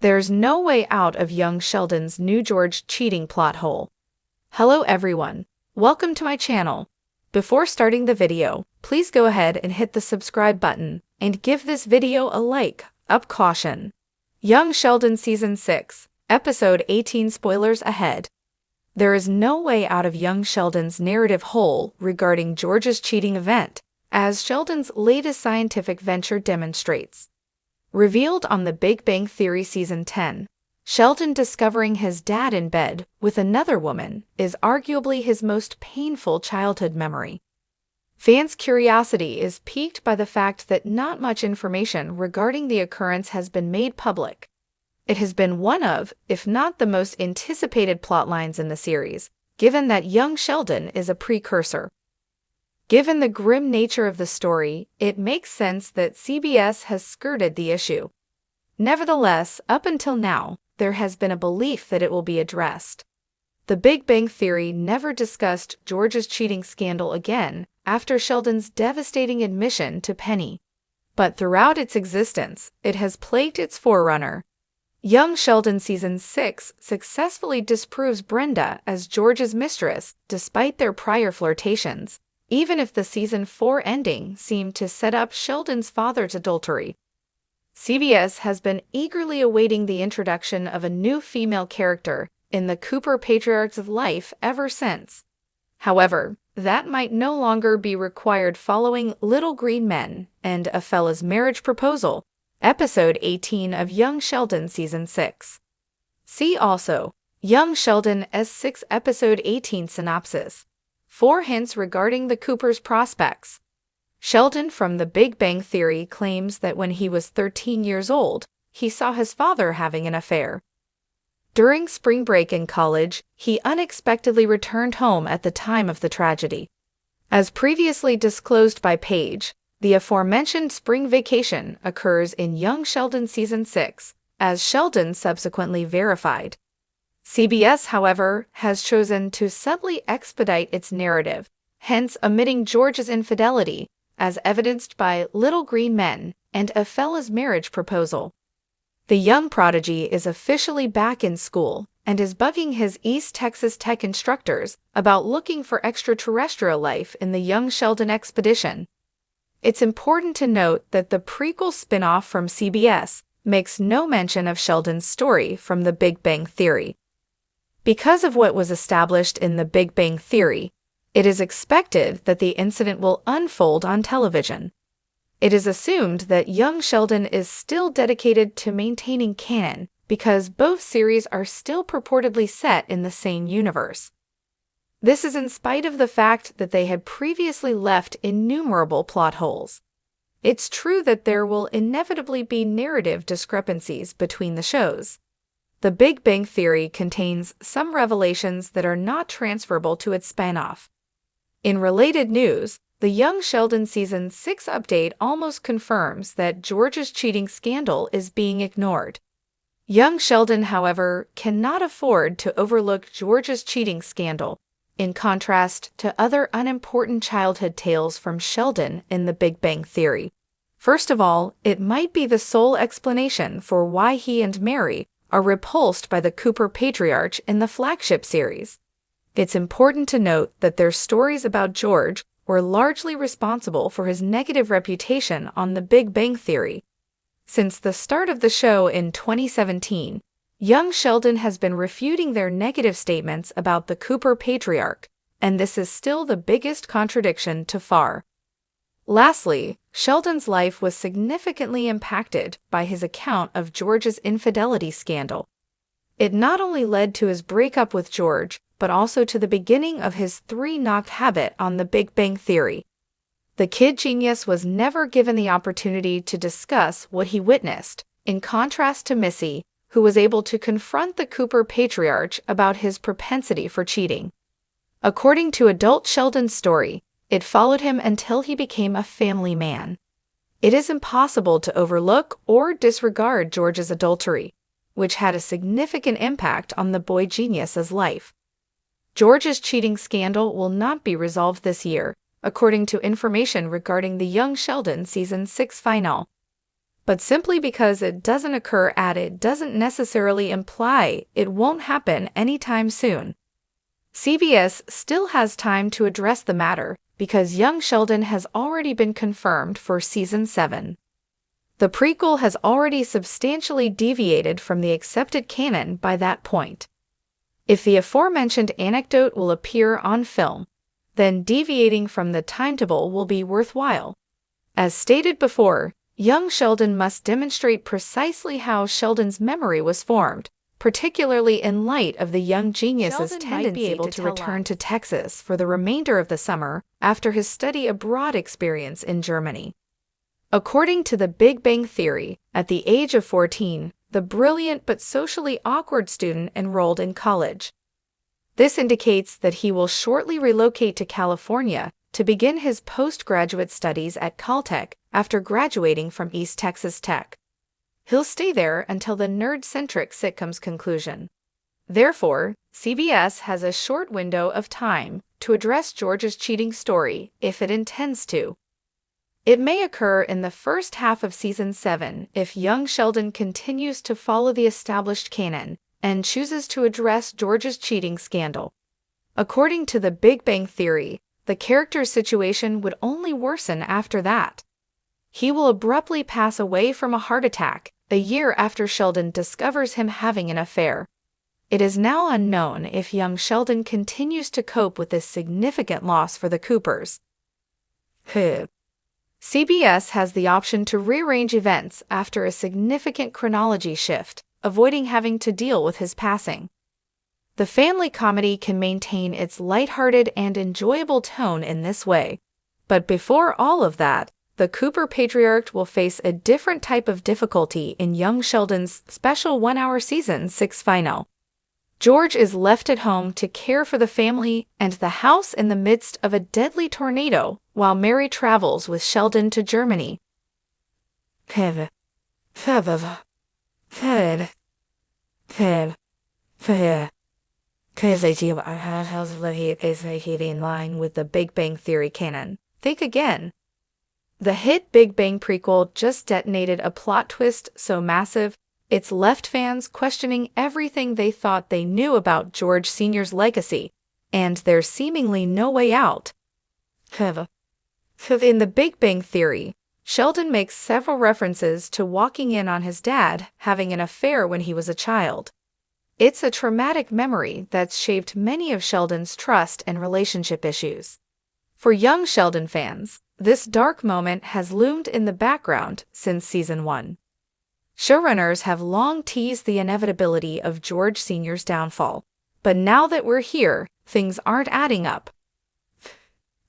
There's no way out of young Sheldon's new George cheating plot hole. Hello everyone, welcome to my channel. Before starting the video, please go ahead and hit the subscribe button and give this video a like. Up caution. Young Sheldon Season 6, Episode 18 spoilers ahead. There is no way out of young Sheldon's narrative hole regarding George's cheating event, as Sheldon's latest scientific venture demonstrates. Revealed on The Big Bang Theory Season 10, Sheldon discovering his dad in bed with another woman is arguably his most painful childhood memory. Fans' curiosity is piqued by the fact that not much information regarding the occurrence has been made public. It has been one of, if not the most anticipated plotlines in the series, given that young Sheldon is a precursor. Given the grim nature of the story, it makes sense that CBS has skirted the issue. Nevertheless, up until now, there has been a belief that it will be addressed. The Big Bang Theory never discussed George's cheating scandal again after Sheldon's devastating admission to Penny. But throughout its existence, it has plagued its forerunner. Young Sheldon Season 6 successfully disproves Brenda as George's mistress despite their prior flirtations, even if the Season 4 ending seemed to set up Sheldon's father's adultery. CBS has been eagerly awaiting the introduction of a new female character in the Cooper patriarch's life ever since. However, that might no longer be required following Little Green Men and A Fella's Marriage Proposal, Episode 18 of Young Sheldon Season 6. See also, Young Sheldon S6 Episode 18 Synopsis. 4 hints regarding the Cooper's prospects. Sheldon from The Big Bang Theory claims that when he was 13 years old, he saw his father having an affair. During spring break in college, he unexpectedly returned home at the time of the tragedy. As previously disclosed by Paige, the aforementioned spring vacation occurs in Young Sheldon Season 6, as Sheldon subsequently verified. CBS, however, has chosen to subtly expedite its narrative, hence omitting George's infidelity, as evidenced by Little Green Men and A Fella's Marriage Proposal. The young prodigy is officially back in school and is bugging his East Texas Tech instructors about looking for extraterrestrial life in the Young Sheldon expedition. It's important to note that the prequel spin-off from CBS makes no mention of Sheldon's story from The Big Bang Theory. Because of what was established in The Big Bang Theory, it is expected that the incident will unfold on television. It is assumed that young Sheldon is still dedicated to maintaining canon because both series are still purportedly set in the same universe. This is in spite of the fact that they had previously left innumerable plot holes. It's true that there will inevitably be narrative discrepancies between the shows. The Big Bang Theory contains some revelations that are not transferable to its spin-off. In related news, the Young Sheldon Season 6 update almost confirms that George's cheating scandal is being ignored. Young Sheldon, however, cannot afford to overlook George's cheating scandal, in contrast to other unimportant childhood tales from Sheldon in The Big Bang Theory. First of all, it might be the sole explanation for why he and Mary are repulsed by the Cooper patriarch in the flagship series. It's important to note that their stories about George were largely responsible for his negative reputation on The Big Bang Theory. Since the start of the show in 2017, young Sheldon has been refuting their negative statements about the Cooper patriarch, and this is still the biggest contradiction to far. Lastly, Sheldon's life was significantly impacted by his account of George's infidelity scandal. It not only led to his breakup with George, but also to the beginning of his 3-knock habit on The Big Bang Theory. The kid genius was never given the opportunity to discuss what he witnessed, in contrast to Missy, who was able to confront the Cooper patriarch about his propensity for cheating. According to adult Sheldon's story, it followed him until he became a family man. It is impossible to overlook or disregard George's adultery, which had a significant impact on the boy genius's life. George's cheating scandal will not be resolved this year, according to information regarding the Young Sheldon Season 6 finale. But simply because it doesn't occur added doesn't necessarily imply it won't happen anytime soon. CBS still has time to address the matter because young Sheldon has already been confirmed for Season 7. The prequel has already substantially deviated from the accepted canon by that point. If the aforementioned anecdote will appear on film, then deviating from the timetable will be worthwhile. As stated before, young Sheldon must demonstrate precisely how Sheldon's memory was formed, particularly in light of the young genius's Sheldon tendency might be able to to return to Texas for the remainder of the summer after his study abroad experience in Germany. According to the Big Bang Theory, at the age of 14, the brilliant but socially awkward student enrolled in college. This indicates that he will shortly relocate to California to begin his postgraduate studies at Caltech after graduating from East Texas Tech. He'll stay there until the nerd-centric sitcom's conclusion. Therefore, CBS has a short window of time to address George's cheating story if it intends to. It may occur in the first half of Season 7 if young Sheldon continues to follow the established canon and chooses to address George's cheating scandal. According to the Big Bang Theory, the character's situation would only worsen after that. He will abruptly pass away from a heart attack a year after Sheldon discovers him having an affair. It is now unknown if young Sheldon continues to cope with this significant loss for the Coopers. CBS has the option to rearrange events after a significant chronology shift, avoiding having to deal with his passing. The family comedy can maintain its lighthearted and enjoyable tone in this way. But before all of that, the Cooper patriarch will face a different type of difficulty in young Sheldon's special one-hour Season 6 final. George is left at home to care for the family and the house in the midst of a deadly tornado while Mary travels with Sheldon to Germany. In line with the Big Bang Theory canon. Think again. The hit Big Bang prequel just detonated a plot twist so massive, it's left fans questioning everything they thought they knew about George Sr.'s legacy, and there's seemingly no way out. In the Big Bang Theory, Sheldon makes several references to walking in on his dad having an affair when he was a child. It's a traumatic memory that's shaped many of Sheldon's trust and relationship issues. For young Sheldon fans, this dark moment has loomed in the background since Season 1. Showrunners have long teased the inevitability of George Sr.'s downfall, but now that we're here, things aren't adding up.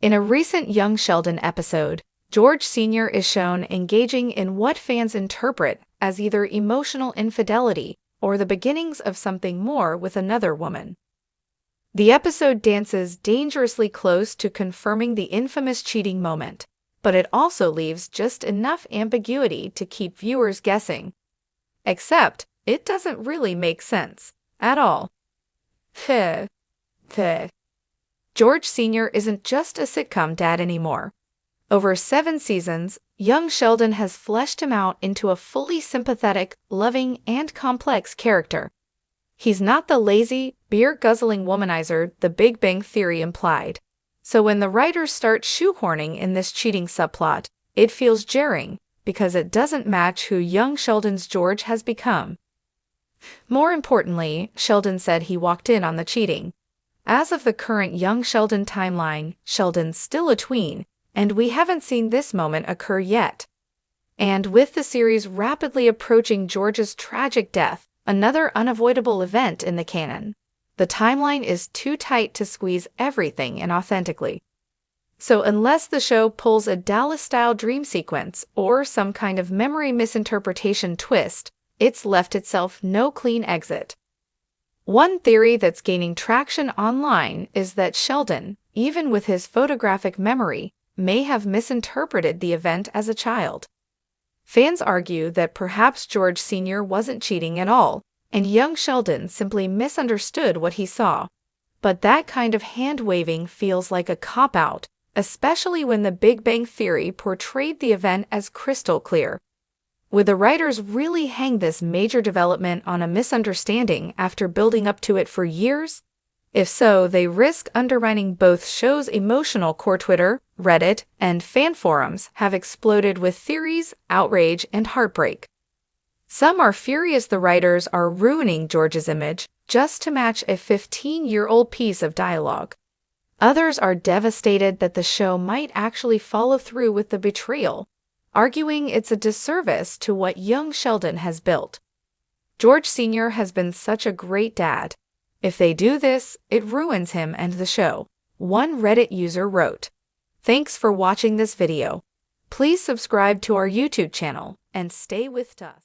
In a recent Young Sheldon episode, George Sr. is shown engaging in what fans interpret as either emotional infidelity or the beginnings of something more with another woman. The episode dances dangerously close to confirming the infamous cheating moment, but it also leaves just enough ambiguity to keep viewers guessing. Except, it doesn't really make sense at all. George Sr. isn't just a sitcom dad anymore. Over 7 seasons, young Sheldon has fleshed him out into a fully sympathetic, loving, and complex character. He's not the lazy, beer-guzzling womanizer the Big Bang Theory implied. So when the writers start shoehorning in this cheating subplot, it feels jarring, because it doesn't match who young Sheldon's George has become. More importantly, Sheldon said he walked in on the cheating. As of the current young Sheldon timeline, Sheldon's still a tween, and we haven't seen this moment occur yet. And with the series rapidly approaching George's tragic death, another unavoidable event in the canon, the timeline is too tight to squeeze everything in authentically. So unless the show pulls a Dallas-style dream sequence or some kind of memory misinterpretation twist, it's left itself no clean exit. One theory that's gaining traction online is that Sheldon, even with his photographic memory, may have misinterpreted the event as a child. Fans argue that perhaps George Sr. wasn't cheating at all, and young Sheldon simply misunderstood what he saw. But that kind of hand-waving feels like a cop-out, especially when the Big Bang Theory portrayed the event as crystal clear. Would the writers really hang this major development on a misunderstanding after building up to it for years? If so, they risk undermining both shows' emotional core. Twitter, Reddit, and fan forums have exploded with theories, outrage, and heartbreak. Some are furious the writers are ruining George's image just to match a 15-year-old piece of dialogue. Others are devastated that the show might actually follow through with the betrayal, arguing it's a disservice to what young Sheldon has built. George Sr. has been such a great dad. If they do this, it ruins him and the show, one Reddit user wrote. Thanks for watching this video. Please subscribe to our YouTube channel and stay with us.